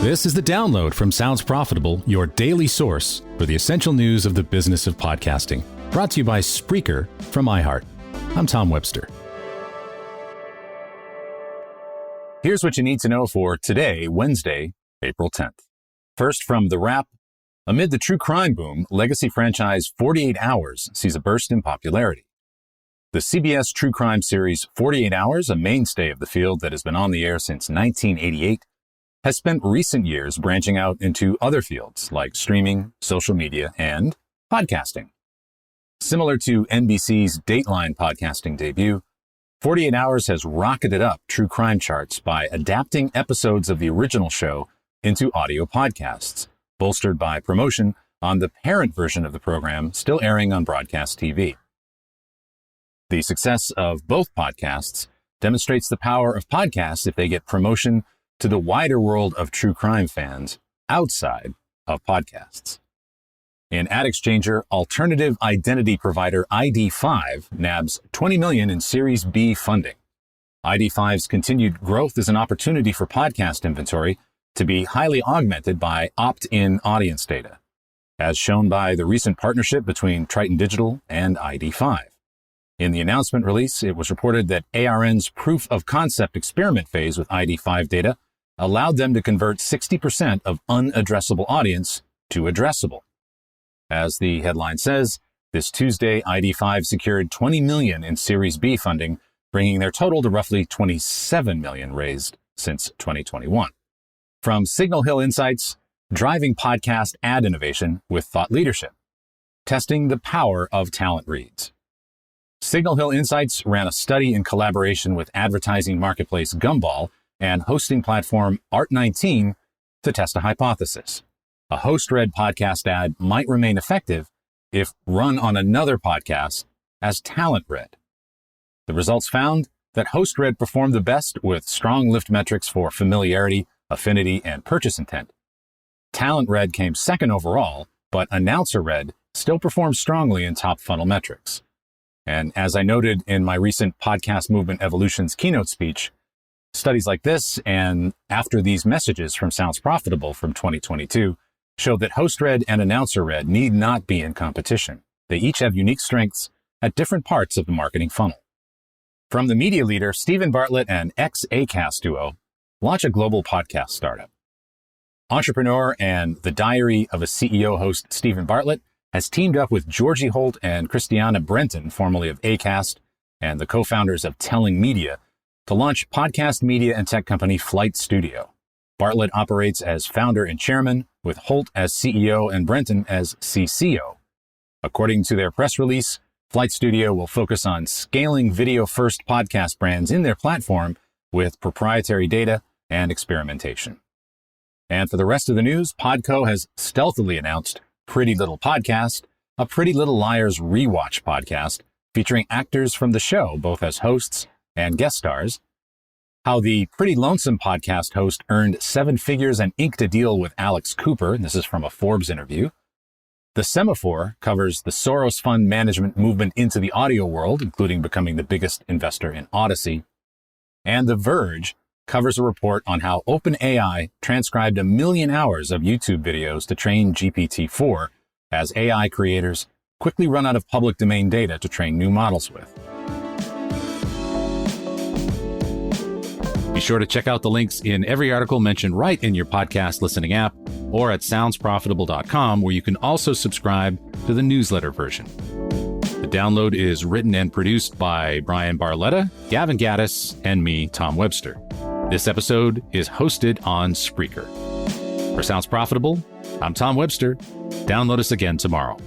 This is The Download from Sounds Profitable, your daily source for the essential news of the business of podcasting. Brought to you by Spreaker from iHeart. I'm Tom Webster. Here's what you need to know for today, Wednesday, April 10th. First, from The Wrap, amid the true crime boom, legacy franchise 48 Hours sees a burst in popularity. The CBS true crime series 48 Hours, a mainstay of the field that has been on the air since 1988, has spent recent years branching out into other fields like streaming, social media, and podcasting. Similar to NBC's Dateline podcasting debut, 48 Hours has rocketed up true crime charts by adapting episodes of the original show into audio podcasts, bolstered by promotion on the parent version of the program still airing on broadcast TV. The success of both podcasts demonstrates the power of podcasts if they get promotion to the wider world of true crime fans outside of podcasts. In ad exchanger, alternative identity provider ID5 nabs $20 million in Series B funding. ID5's continued growth is an opportunity for podcast inventory to be highly augmented by opt-in audience data, as shown by the recent partnership between Triton Digital and ID5. In the announcement release, it was reported that ARN's proof of concept experiment phase with ID5 data allowed them to convert 60% of unaddressable audience to addressable. As the headline says, this Tuesday, ID5 secured $20 million in Series B funding, bringing their total to roughly $27 million raised since 2021. From Signal Hill Insights, driving podcast ad innovation with thought leadership, testing the power of talent reads. Signal Hill Insights ran a study in collaboration with advertising marketplace Gumball and hosting platform Art19 to test a hypothesis. A host-read podcast ad might remain effective if run on another podcast as talent-read. The results found that host-read performed the best with strong lift metrics for familiarity, affinity, and purchase intent. Talent-read came second overall, but announcer-read still performed strongly in top funnel metrics. And as I noted in my recent Podcast Movement Evolution's keynote speech, studies like this and after these messages from Sounds Profitable from 2022 show that host-read and announcer-read need not be in competition. They each have unique strengths at different parts of the marketing funnel. From the media leader, Steven Bartlett and ex-Acast duo launch a global podcast startup. Entrepreneur and the diary of a CEO host, Steven Bartlett, has teamed up with Georgie Holt and Christiana Brenton, formerly of Acast, and the co-founders of Telling Media, to launch podcast media and tech company Flight Studio. Bartlett operates as founder and chairman, with Holt as CEO and Brenton as CCO. According to their press release, Flight Studio will focus on scaling video-first podcast brands in their platform with proprietary data and experimentation. And for the rest of the news, Podco has stealthily announced Pretty Little Podcast, a Pretty Little Liars rewatch podcast featuring actors from the show, both as hosts and guest stars, how the Pretty Lonesome podcast host earned 7 figures and inked a deal with Alex Cooper. This is from a Forbes interview. The Semaphore covers the Soros fund management movement into the audio world, including becoming the biggest investor in Odyssey. And The Verge covers a report on how OpenAI transcribed 1 million hours of YouTube videos to train GPT-4 as AI creators quickly run out of public domain data to train new models with. Be sure to check out the links in every article mentioned right in your podcast listening app or at soundsprofitable.com, where you can also subscribe to the newsletter version. The Download is written and produced by Brian Barletta, Gavin Gaddis, and me, Tom Webster. This episode is hosted on Spreaker. For Sounds Profitable, I'm Tom Webster. Download us again tomorrow.